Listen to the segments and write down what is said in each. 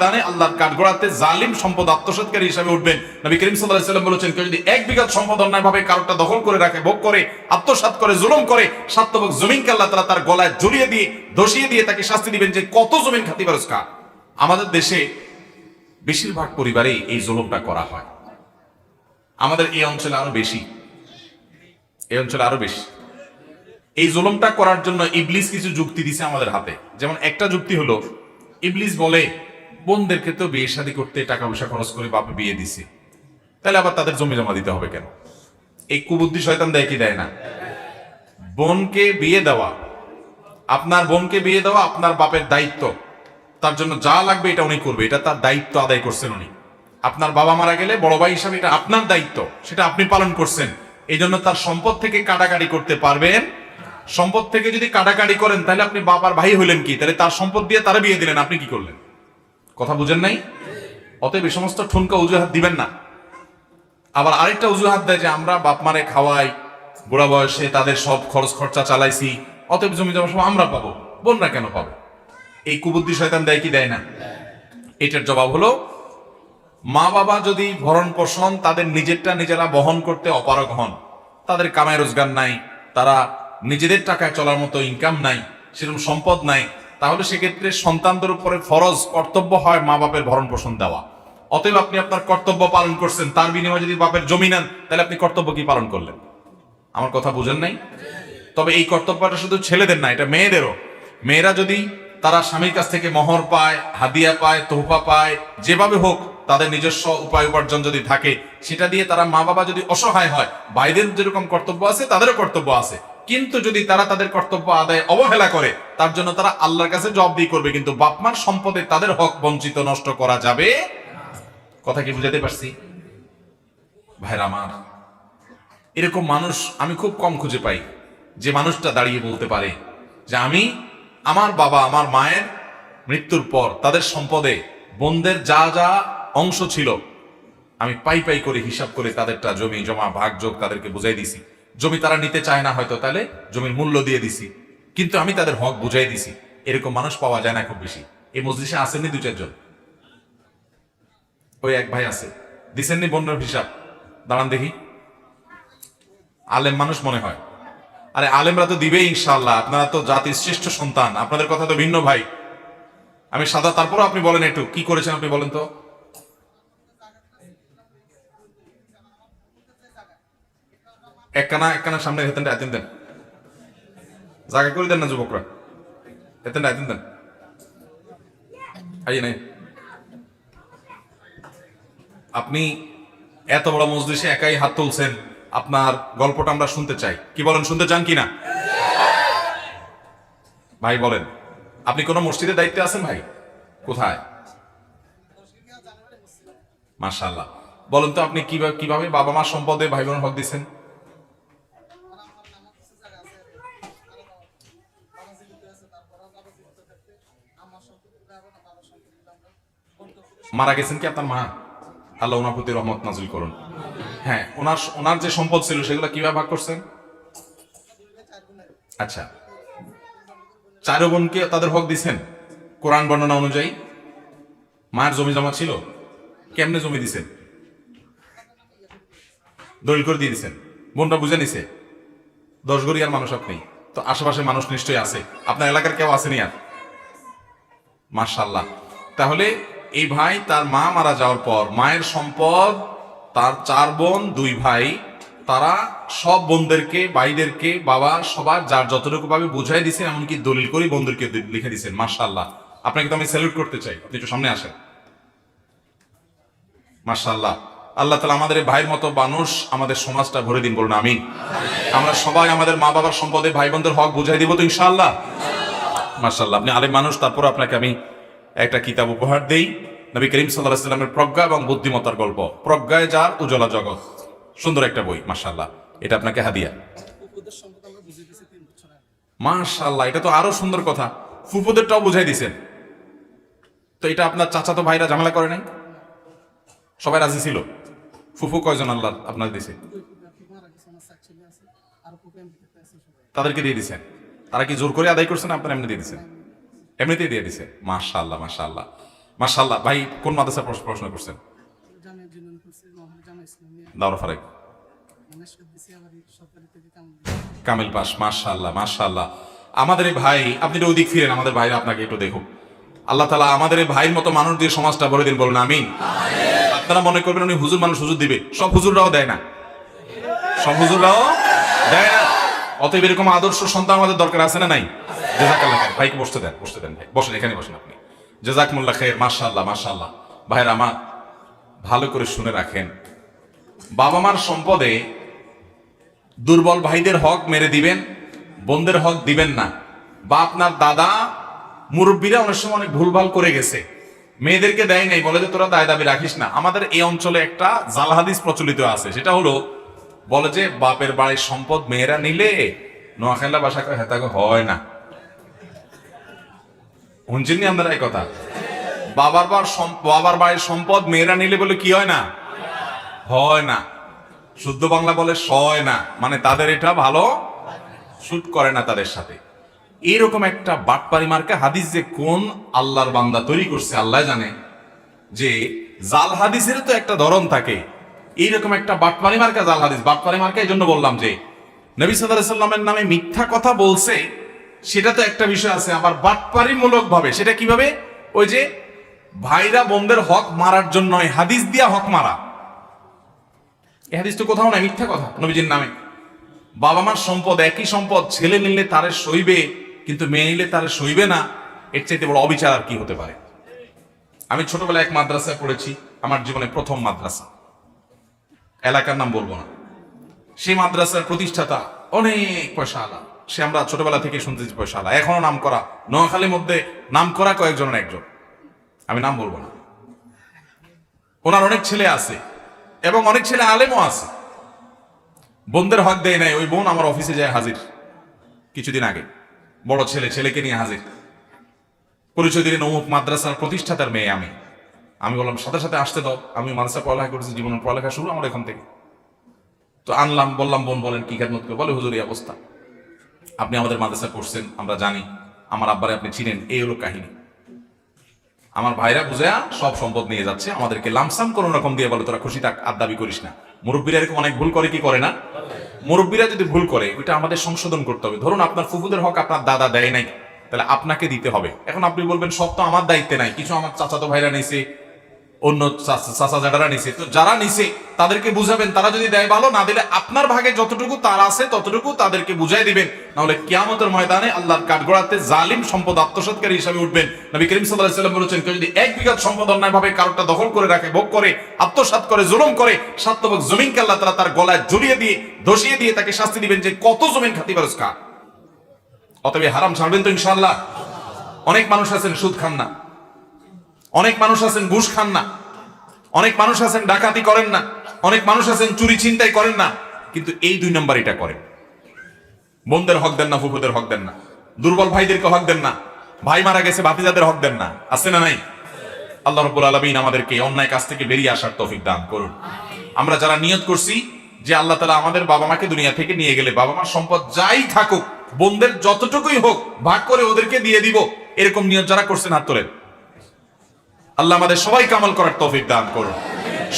ময়দানে আল্লাহর কাঠগড়াতে জালিম সম্পদ আত্মসাৎকারী হিসাবে উঠবেন। নবী করিম সাল্লাল্লাহু আলাইহি ওয়াসাল্লাম বলেছেন, কেউ যদি 1 বিঘা সম্পদ অন্যায়ভাবে কারোটা দখল করে রাখে, ভোগ করে, আত্মসাৎ করে, জুলুম করে, 7 তবক জমিনকে আল্লাহ তাআলা তার গলায় জড়িয়ে দিয়ে ধসিয়ে দিয়ে তাকে শাস্তি দিবেন যে কত জমিন খাতি পারস কা। আমাদের দেশে বেশিরভাগ পরিবারেই এই জুলুমটা করা হয়। আমাদের এই অঞ্চলে আরো বেশি, এই অঞ্চলে আরো বেশি। এই জুলুমটা করার জন্য ইবলিস কিছু যুক্তি দিছে আমাদের হাতে। যেমন একটা যুক্তি হলো, ইবলিস বলে বোনদেরকে তো বিয়ে শাদী করতে টাকা পয়সা খরচ করে বাপে বিয়ে দিছে, তাহলে আবার তাদের জমি জমা দিতে হবে কেন? এই কুবুদ্ধি শয়তান দেয় কি দেয় না? বোনকে বিয়ে দেওয়া, আপনার বোনকে বিয়ে দেওয়া আপনার বাপের দায়িত্ব। তার জন্য যা লাগবে এটা উনি করবে, এটা তার দায়িত্ব আদায় করছেন উনি। আপনার বাবা মারা গেলে বড় ভাই হিসাবে এটা আপনার দায়িত্ব, সেটা আপনি পালন করছেন। এই জন্য তার সম্পদ থেকে কাটাকাটি করতে পারবেন। সম্পদ থেকে যদি কাটাকাটি করেন তাহলে আপনি বাবার ভাই হলেন কি? তাহলে তার সম্পদ দিয়ে তারা বিয়ে দিলেন, আপনি কি করলেন? কথা বুঝেন নাই? অতএব এই সমস্ত ঠুনকা অজুহাত দিবেন না। আবার আরেকটা অজুহাত দেয় যে আমরা বাপ মারে খাওয়াই, বুড়া বয়সে তাদের সব খরচ খরচা চালাইছি, অতএব জমি জমা সব আমরা পাবো, বোনরা কেন পাবে? এই কুবুদ্ধি শয়তান দেয় কি দেয় না? এটার জবাব হলো, মা বাবা যদি ভরণ পোষণ তাদের নিজেরটা নিজেরা বহন করতে অপারগ হন, তাদের কামাই রোজগার নাই, তারা নিজেদের টাকায় চলার মতো ইনকাম নাই, সেরকম সম্পদ নাই, তাহলে সেক্ষেত্রে সন্তানদের উপরে ফরজ কর্তব্য হয় মা বাপের ভরণ পোষণ দেওয়া। অতএব আপনি আপনার কর্তব্য পালন করছেন, তার বিনিময়ে যদি বাপের জমি নেন তাহলে আপনি কর্তব্য কি পালন করলেন? আমার কথা বুঝেন নাই? তবে এই কর্তব্যটা শুধু ছেলেদের না, এটা মেয়েদেরও। মেয়েরা যদি তারা স্বামীর কাছ থেকে মোহর পায়, হাদিয়া পায়, তোহফা পায়, যেভাবে হোক তাদের নিজস্ব উপায় উপার্জন যদি থাকে, সেটা দিয়ে তারা মা বাবা যদি অসহায় হয়, ভাইদের যেরকম কর্তব্য আছে তাদেরও কর্তব্য আছে। কিন্তু যদি তারা তাদের কর্তব্য আদায় অবহেলা করে, তার জন্য তারা আল্লাহর কাছে জবাবদিহি করবে। কিন্তু বাপমার সম্পদে তাদের হক বঞ্চিত নষ্ট করা যাবে। কথা কি বুঝাতে পারছি ভাইরা আমার? এরকম মানুষ আমি খুব কম খুঁজে পাই, যে মানুষটা দাঁড়িয়ে বলতে পারে যে আমি আমার বাবা আমার মায়ের মৃত্যুর পর তাদের সম্পদে বোনদের যা যা অংশ ছিল আমি পাই পাই করে হিসাব করে তাদেরটা জমি জমা ভাগ যোগ তাদেরকে বুঝাই দিছি। জমি তারা নিতে চায় না হয়তো, তাহলে জমির মূল্য দিয়ে দিছি, কিন্তু আমি তাদের হক বুঝাই দিছি। এরকম মানুষ পাওয়া যায় না খুব বেশি। এই মজলিসে আসেননি 2-4 জন? ওই এক ভাই আছে, দিছেননি বোনের হিসাব? দাঁড়ান দেখি। আলেম মানুষ মনে হয়। আরে আলেমরা তো দিবেই ইনশাআল্লাহ, আপনারা তো জাতির শ্রেষ্ঠ সন্তান, আপনাদের কথা তো ভিন্ন ভাই। আমি সাদা, তারপরও আপনি বলেন একটু কি করেছেন আপনি বলেন তো। একখানা সামনে হেতেনটা আইতেন দেন, জায়গা করে দেন না যুবকরা, হেতেনটা আইতেন দেন। আইয়ে নাই, আপনি এত বড় মজলিসে একাই হাত তুলছেন, আপনার গল্পটা আমরা শুনতে চাই। কি বলেন, শুনতে চান কিনা ভাই? বলেন, আপনি কোন মসজিদের দায়িত্বে আছেন ভাই? কোথায়? মাশাআল্লাহ। বলেন তো আপনি কিভাবে বাবা মার সম্পদে ভাই বোনের হক দিচ্ছেন? মারা গেছেন কি আপনার মা? আল্লাহ ওনার প্রতি রহমত নাজিল করুন। হ্যাঁ, ওনার যে সম্পদ ছিল সেগুলো কিভাবে ভাগ করছেন? আচ্ছা, 4 বোনকে তাদের হক দিছেন কোরআন বর্ণনা অনুযায়ী। মায়ের জমি জমা ছিল, কেমনে জমি দিছেন? দলিল করে দিয়ে দিছেন, বোনটা বুঝে নিছে। 10 গড়িয়ার মানুষ আপনি, তো আশেপাশে মানুষ নিশ্চয়ই আছে, আপনার এলাকার কেউ আসেনি আর? মাশাআল্লাহ। তাহলে এই ভাই তার মা মারা যাওয়ার পর মায়ের সম্পদ, তার 4 বোন 2 ভাই, তারা সব বোনদেরকে ভাইদেরকে বাবা সবার যার যতটুকু ভাবে বুঝাই দিচ্ছেন, এমনকি দলিল করে বোনদেরকে লিখে দিচ্ছেন। মাশাআল্লাহ, আপনাকে তো আমি স্যালুট করতে চাই, আপনি একটু সামনে আসেন। মাশাআল্লাহ, আল্লাহ তাআলা আমাদের ভাইয়ের মতো মানুষ আমাদের সমাজটা ভরে দিন, বলুন আমিন। আমরা সবাই আমাদের মা বাবার সম্পদে ভাই বোনদের হক বুঝাই দিব তো ইনশাআল্লাহ। মাশাআল্লাহ, আপনি আলেম মানুষ, তারপর আপনাকে আমি একটা কিতাব উপহার দেই। নবী করিম সাল্লাল্লাহু আলাইহি ওয়াসাল্লামের প্রজ্ঞা এবং বুদ্ধিমত্তার গল্প, প্রজ্ঞায় যার উজ্জ্বলা জগৎ, সুন্দর একটা বই। মাশাআল্লাহ, এটা আপনাকে হাদিয়া। মাশাআল্লাহ, এটা তো আরো সুন্দর কথা, ফুফুদেরটাও বুঝাই দিছেন। তো এটা আপনার চাচাতো ভাইরা ঝামেলা করে নাই? সবাই রাজি ছিল? ফুফু কয়জন আল্লাহ আপনার দিছে? তাদেরকে দিয়ে দিছেন। তারা কি জোর করে আদায় করছেন, আপনার এমনি দিয়ে দিছেন? এমনিতেই দিয়ে দিছে। মাশাআল্লাহ মাশাআল্লাহ মাশাআল্লাহ। ভাই কোন মাদ্রাসায় পড়াশোনা করছেন? দাওরা ফারেক কামিল পাস। মাশাআল্লাহ মাশাআল্লাহ। আমাদের এই ভাই, আপনি একটু ওদিক ফিরেন, আমাদের ভাই আপনাকে একটু দেখুন। আল্লাহ তাআলা আমাদের এই ভাইয়ের মতো মানুষ দিয়ে সমাজটা ভরে দিন, বলুন আমিন। আপনারা মনে করবেন উনি হুজুর মানুষ, হুজুর দিবে, সব হুজুররাও দেয় না, সব হুজুররাও দেয় না। অতএব এরকম আদর্শ সন্তান আমাদের দরকার আছে না নাই? জাযাকাল্লাহ খাইর। ভাইকে বসতে দেন, বসতে দেন ভাই, বসেন, এখানে বসেন আপনি। জাযাকুমুল্লাহ খাইর। মাশাআল্লাহ মাশাআল্লাহ। ভাইরা আমার ভালো করে শুনে রাখেন, বাবা মার সম্পদে দুর্বল ভাইদের হক মেরে দিবেন, বোনদের হক দিবেন না। বা আপনার দাদা মুরব্বীরা অনেক সময় অনেক ভুলভাল করে গেছে, মেয়েদেরকে দেয় নাই, বলে যে তোরা দায় দাবি রাখিস না। আমাদের এই অঞ্চলে একটা জাল হাদিস প্রচলিত আছে, সেটা হলো বলে যে বাপের বাড়ির সম্পদ মেয়েরা নিলে নোয়াখাইলা বাসা হেতাকে হয় না। শুনছেননি আপনারা এই কথা? বাবার বাড়ির সম্পদ মেয়েরা নিলে বলে কি হয় না? হয় না। শুদ্ধ বাংলা বলে সয় না, মানে তাদের এটা ভালো শুট করে না তাদের সাথে। এরকম একটা বাটপারি মার্কা হাদিস যে কোন আল্লাহর বান্দা তৈরি করছে আল্লাহ জানে। যে জাল হাদিসের তো একটা ধরন থাকে, এইরকম একটা বাটপারি মার্কা জাল হাদিস। বাটপারি মার্কা এই জন্য বললাম যে নবী সাল্লাল্লাহু আলাইহি সাল্লামের নামে মিথ্যা কথা বলছে, সেটা তো একটা বিষয় আছে। আবার বাটপারি মূলক ভাবে, সেটা কিভাবে? ওই যে ভাইরা বোনদের হক মারার জন্য হাদিস দিয়া হক মারা, এই হাদিস তো কোথাও নাই, মিথ্যা কথা নবীজির নামে। বাবা মার সম্পদ, একই সম্পদ, ছেলে নিলে তারে সইবে কিন্তু মেয়ে নিলে তারে সইবে না, এর চাইতে বড় অবিচার আর কি হতে পারে? আমি ছোটবেলায় এক মাদ্রাসায় পড়েছি, আমার জীবনে প্রথম মাদ্রাসা, এলাকার নাম বলবো না। সেই মাদ্রাসার প্রতিষ্ঠাতা অনেক পয়সাওয়ালা, সে আমরা ছোটবেলা থেকে শুনতেছি পয়সাওয়ালা, এখনো নাম করা, নোয়াখালীর মধ্যে নাম করা কয়েকজনের একজন, আমি নাম বলবো না। ওনার অনেক ছেলে আছে এবং অনেক ছেলে আলেমও আছে। বোনদের হক দেয় নাই, ওই বোন আমার অফিসে যায় হাজির কিছুদিন আগে, বড় ছেলেকে নিয়ে হাজির, পরিচয় দিলেন অমুক মাদ্রাসার প্রতিষ্ঠাতার মেয়ে। আমি বললাম সাথে সাথে আসতে দাও, আমি মাদ্রাসা পড়ালেখা করেছি, জীবনের পড়ালেখা শুরু আমার এখান থেকে। তো আনলাম, বললাম বোন বলেন কি খেদমত করে? বলে হুজুর এই অবস্থা, আপনি আমাদের মাদ্রাসা করছেন, আমরা জানি, আমার আব্বারে আপনি চিনেন, এই হলো কাহিনী। আমার ভাইরা বুঝা সব সম্পদ নিয়ে যাচ্ছে, আমাদেরকে লামসাম কোন রকম দিয়ে বলে তোরা খুশি থাক, আর দাবি করিস না। মুরব্বীরা এরকম অনেক ভুল করে, কি করে না? মুরব্বীরা যদি ভুল করে, ওইটা আমাদের সংশোধন করতে হবে। ধরুন আপনার ফুফুদের হক আপনার দাদা দেয় নাই, তাহলে আপনাকে দিতে হবে। এখন আপনি বলবেন সব তো আমার দায়িত্বে নাই, কিছু আমার চাচাতো ভাইরা নিছে, অন্য চাচা জাডারা নিছে, তো যারা নিছে তাদেরকে বুঝাবেন, তারা যদি দেয় ভালো, না দিলে আপনার ভাগে যতটুকু তার আছে ততটুকু তাদেরকে বুঝাই দিবেন। নাহলে কিয়ামতের ময়দানে আল্লাহর কাঠগড়াতে জালিম সম্পদ আত্মসাৎকারী হিসাবে উঠবেন। নবী করিম সাল্লাল্লাহু আলাইহি ওয়াসাল্লাম বলেছেন, কেউ যদি 1 বিঘা সম্পদ অন্যায়ভাবে কারোটা দখল করে রাখে, ভোগ করে, আত্মসাৎ করে, জুলুম করে, 7 তবক জমিনকে আল্লাহ তাআলা তার গলায় জড়িয়ে দিয়ে, ধসিয়ে দিয়ে তাকে শাস্তি দিবেন যে কত জমিন খাতি পারস কা। অতএব হারাম ছাড়বেন তো ইনশাআল্লাহ। অনেক মানুষ আছেন সুদ খান না, অনেক মানুষ আছেন ঘুষ খান না, অনেক মানুষ আছেন ডাকাতি করেন না, অনেক মানুষ আছেন চুরি ছিনতাই করেন না, কিন্তু এই 2 নম্বর এটা করেন। বোনদের হক দেন না, ফুফুদের হক দেন না, দুর্বল ভাইদেরকে হক দেন না, ভাই মারা গেছে ভাতিজাদের হক দেন না, আছে না নাই? আল্লাহ রাব্বুল আলামিন আমাদেরকে অন্যায় কাজ থেকে বেরিয়ে আসার তৌফিক দান করুন। আমরা যারা নিয়ত করছি যে আল্লাহ তাআলা আমাদের বাবা মাকে দুনিয়া থেকে নিয়ে গেলে বাবা মার সম্পদ যাই থাকুক, বোনদের যতটুকুই হোক ভাগ করে ওদেরকে দিয়ে দিব, এরকম নিয়ত যারা করছেন হাত তোলেন। আল্লাহ আমাদের সবাইকে আমল করার তৌফিক দান করুন।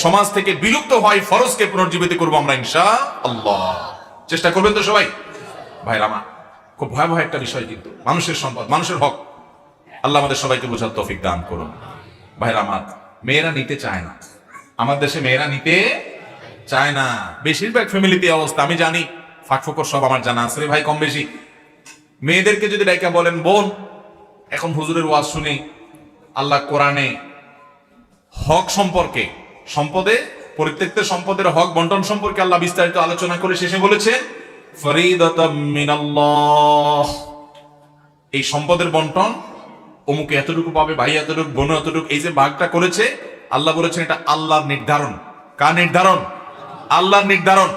সমাজ থেকে বিলুপ্ত হয় ফরজকে পুনর্জীবিত করবো আমরা ইনশাআল্লাহ। চেষ্টা করবেন তো সবাই? ভাইরা আমার খুব ভয়াবহ একটা বিষয়, কিন্তু মানুষের সম্পদ, মানুষের হক, আল্লাহ আমাদের সবাইকে বোঝার তৌফিক দান করুন। ভাইরা আমার, মেয়েরা নিতে চায় না, আমার দেশে মেয়েরা নিতে চায় না। বেশিরভাগ ফ্যামিলিতে অবস্থা আমি জানি, ফাঁকফোকর সব আমার জানা আছে ভাই, কম বেশি। মেয়েদেরকে যদি ডাইকা বলেন বোন, এখন হুজুরের ওয়াজ শুনি আল্লাহ কোরআনে হক সম্পর্কে, সম্পদে পরিত্যক্ত সম্পদের হক বন্টন সম্পর্কে আল্লাহ বিস্তারিত আলোচনা করে শেষে বলেছে ফরিদাতাম মিনাল্লাহ, এই সম্পদের বন্টন অমুকে এতটুকু পাবে, ভাই এতটুকু, বোন এতটুকু, এই যে ভাগটা করেছে আল্লাহ বলেছেন এটা আল্লাহর নির্ধারণ। কার নির্ধারণ? আল্লাহর নির্ধারণ।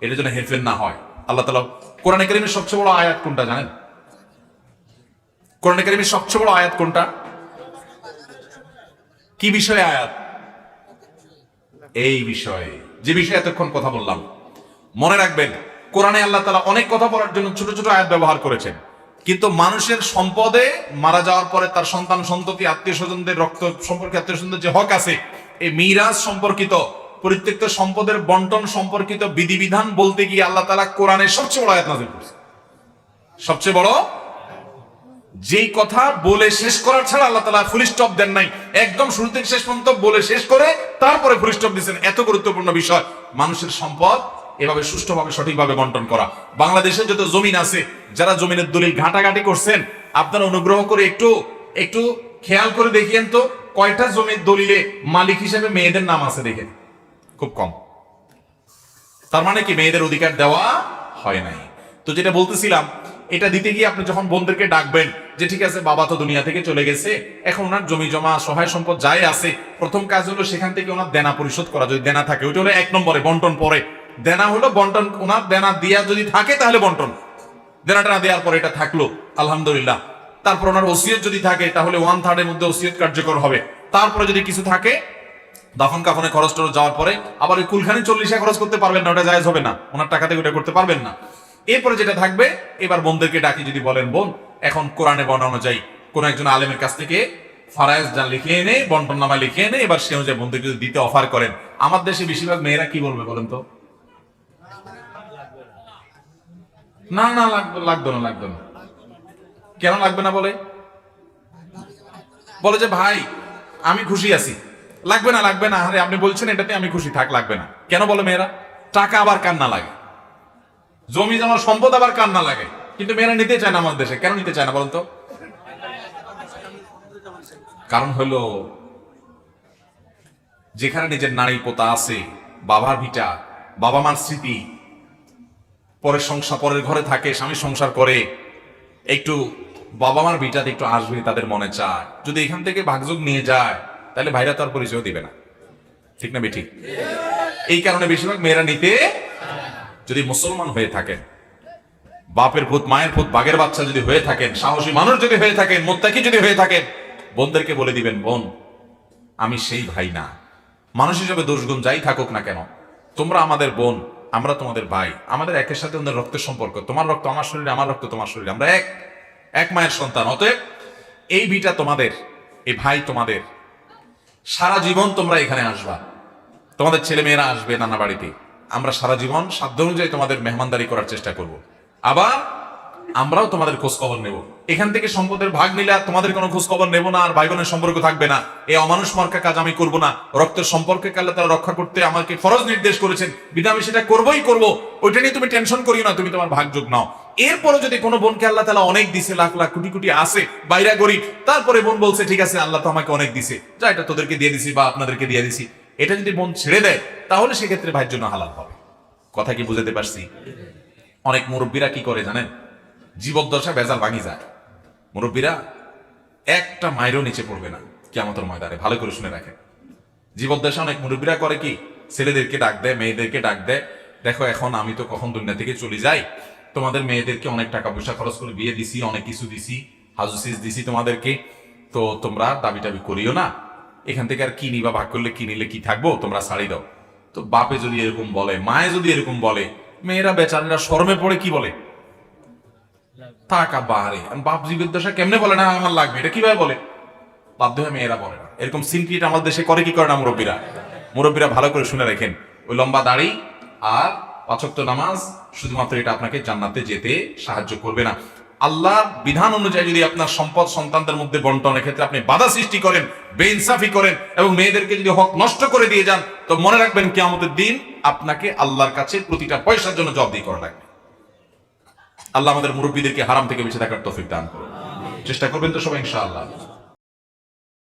এটার জন্য হেরফের না হয়। আল্লাহ তাআলা কোরআনে কারীমের সবচেয়ে বড় আয়াত কোনটা জানেন? কোরআনে কারীমের সবচেয়ে বড় আয়াত কোনটা? কি বিষয়ে আয়াত? এই বিষয়ে, যে বিষয়ে এতক্ষণ কথা বললাম। মনে রাখবেন, কোরআনে আল্লাহ তাআলা অনেক কথা বলার জন্য ছোট ছোট আয়াত ব্যবহার করেছেন, কিন্তু মানুষের সম্পদে মারা যাওয়ার পরে তার সন্তান সন্ততি আত্মীয় স্বজনদের রক্ত সম্পর্কে আত্মীয় স্বজনদের যে হক আছে, এই মিরাজ সম্পর্কিত পরিত্যক্ত সম্পদের বন্টন সম্পর্কিত বিধিবিধান বলতে গিয়ে আল্লাহ তাআলা কোরআনের সবচেয়ে বড় আয়াত নাযিল করেছে। সবচেয়ে বড়, যেই কথা বলে শেষ করার ছাড়া আল্লাহ তাআলা ফুল স্টপ দেন নাই, একদম শুরু থেকে শেষ পর্যন্ত বলে শেষ করে তারপরে ফুল স্টপ দিয়েছেন। এত গুরুত্বপূর্ণ বিষয় মানুষের সম্পদ এভাবে সুষ্ঠুভাবে সঠিকভাবে বন্টন করা। বাংলাদেশে যত জমিন আছে, যারা জমিনের দলিল ঘাটাঘাটি করছেন, আপনারা অনুগ্রহ করে একটু একটু খেয়াল করে দেখিয়েন তো কয়টা জমির দলিলে মালিক হিসেবে মেয়েদের নাম আছে, দেখেন খুব কম। তার মানে কি মেয়েদের অধিকার দেওয়া হয় নাই। তো যেটা বলতেছিলাম, এটা দিতে গিয়ে আপনি যখন বোনদেরকে ডাকবেন যে ঠিক আছে বাবা তো দুনিয়া থেকে চলে গেছে, এখন ওনার জমি জমা সহায় সম্পদ যাই আছে, প্রথম কাজ হলো সেখান থেকে ওনার দেনা পরিশোধ করা। যদি দেনা থাকে ওইটা হলো 1 নম্বরে, বন্টন পরে। দেনা হলো বন্টন, ওনার দেনা দিয়া যদি থাকে তাহলে বন্টন, দেনাটা না দেওয়ার পরে এটা থাকলো আলহামদুলিল্লাহ। তারপর ওনার ওসিয়ত যদি থাকে তাহলে 1/3 এর মধ্যে ওসিয়ত কার্যকর হবে। তারপরে যদি কিছু থাকে দাফন কাফনে খরচ টরচ যাওয়ার পরে আবার ওই কুলখানি 40 খরচ করতে পারবেন না, ওটা জায়েজ হবে না, ওনার টাকা থেকে ওটা করতে পারবেন না। এরপরে যেটা থাকবে, এবার বোনদেরকে ডাকি যদি বলেন বোন এখন কোরআনে বর্ণনা অনুযায়ী কোন একজন আলেমের কাছ থেকে ফারায়েজ জান লিখে এনে বন্টন নামা লিখে এনে এবার সে অনুযায়ী বোনদেরকে যদি দিতে অফার করেন, আমার দেশে বেশিরভাগ মেয়েরা কি বলবে বলেন তো? না না লাগবে না। কেন লাগবে না বলে? বলে যে ভাই আমি খুশি আছি, লাগবে না, আরে আপনি বলছেন এটাতে আমি খুশি, থাক লাগবে না। কেন বলে মেয়েরা? টাকা আবার কার না লাগে, জমি জমার সম্পদ আবার কার না লাগে, কিন্তু মেয়েরা নিতে চায় না আমাদের দেশে। কেন নিতে চায় না বলেন তো? কারণ হলো যেখানে নিজের নারী পোতা আছে, বাবার ভিটা, বাবা মার স্মৃতি, পরের সংসার, পরের ঘরে থাকে, স্বামী সংসার করে, একটু বাবা মার ভিটাতে একটু আসবে তাদের মনে চায়। যদি এখান থেকে ভাগযোগ নিয়ে যায় তাহলে ভাইরা তার পরিচয় দিবে না, ঠিক না বেঠিক? এই কারণে বেশিরভাগ মেয়েরা নিতে, যদি মুসলমান হয়ে থাকেন, বাপের ভূত মায়ের ভূত বাঘের বাচ্চা যদি হয়ে থাকেন, সাহসী মানুষ যদি হয়ে থাকেন, মুত্তাকি যদি হয়ে থাকেন, বোনদেরকে বলে দিবেন বোন আমি সেই ভাই না, মানুষ হিসেবে দোষগুণ যাই থাকুক না কেন, তোমরা আমাদের বোন, আমরা তোমাদের ভাই, আমাদের একের সাথে আমাদের রক্তের সম্পর্ক, তোমার রক্ত আমার শরীরে, আমার রক্ত তোমার শরীরে, আমরা এক মায়ের সন্তান। অতএব এই ভিটা তোমাদের, এই ভাই তোমাদের, সারা জীবন তোমরা এখানে আসবা, তোমাদের ছেলে মেয়েরা আসবে নানা বাড়িতে, আমরা সারা জীবন সাধ্য অনুযায়ী তোমাদের মেহমানদারি করার চেষ্টা করব। আবার আমরাও তোমাদের খোঁজ খবর নেব। এখান থেকে সম্পদের ভাগ নিলে আর তোমাদের কোনো খোঁজ খবর নেব না, আর ভাই বোনের সম্পর্ক থাকবে না। এই অমানুষ মার্কা কাজ আমি করব না। রক্তের সম্পর্কে আল্লাহ তাআলা রক্ষা করতে আমাকে ফরজ নির্দেশ করেছেন, বিধায় আমি সেটা করবই করব। ওইটা নিয়ে তুমি টেনশন করিও না, তুমি তোমার ভাগ যোগ নাও। এরপরে যদি কোনো বোনকে আল্লাহ তাআলা অনেক দিছে, লাখ লাখ কোটি কোটি আছে, বাইরা গরিব, তারপরে বোন বলছে ঠিক আছে আল্লাহ তো আমাকে অনেক দিছে, যা এটা তোদেরকে দিয়ে দিছি বা আপনাদেরকে দিয়ে দিছি, এটা যদি বোন ছেড়ে দেয় তাহলে সেক্ষেত্রে ভাইয়ের জন্য হালাল হবে। কথা কি বুঝাতে পারছি? অনেক মুরব্বীরা কি করে জানেন? জীবদ্দশা বেজাল ভাঙি যায়। মুরব্বীরা একটা মায়েরও নিচে পড়বে না কিয়ামতের ময়দানে, ভালো করে শুনে রাখেন। জীবদ্দশা অনেক মুরব্বীরা করে কি, ছেলেদেরকে ডাক দেয়, মেয়েদেরকে ডাক দেয়, দেখো এখন আমি তো কখন দুনিয়া থেকে চলে যাই, তোমাদের মেয়েদেরকে অনেক টাকা পয়সা খরচ করে বিয়ে দিছি, অনেক কিছু দিছি, হাজুসিস দিছি তোমাদেরকে, তো তোমরা দাবি টাবি করিও না, এখান থেকে আর কি নিবা, ভাগ করলে কি নিলে কি থাকবো, তোমরা ছাড়ি দাও। তো বাপে যদি এরকম বলে, মায়ে যদি এরকম বলে, মেয়েরা বেচারারা শরমে পড়ে কি বলে, টাকা বাড়ে। বাপ জীবদ্দশা কেমনে বলে না আমার লাগবে, এটা কিভাবে বলে? বাধ্য হয়ে মেয়েরা বলে না। এরকম সিনক্রিয়েট আমাদের দেশে করে কি করে না মুরব্বীরা ভালো করে শুনে রাখেন। ওই লম্বা দাড়ি আর 5 ওয়াক্ত নামাজ শুধুমাত্র এটা আপনাকে জান্নাতে যেতে সাহায্য করবে না। আল্লাহর বিধান অনুযায়ী যদি আপনার সম্পদ সন্তানদের মধ্যে বন্টনের ক্ষেত্রে আপনি বাধা সৃষ্টি করেন, বেইনসাফি করেন এবং মেয়েদেরকে যদি হক নষ্ট করে দিয়ে যান, তো মনে রাখবেন কিয়ামতের দিন আপনাকে আল্লাহর কাছে প্রতিটা পয়সার জন্য জবাবদিহি করা লাগবে। আল্লাহ আমাদের মুরব্বীদেরকে হারাম থেকে বেঁচে থাকার তৌফিক দান করুন। চেষ্টা করবেন তো সবাই ইনশাআল্লাহ।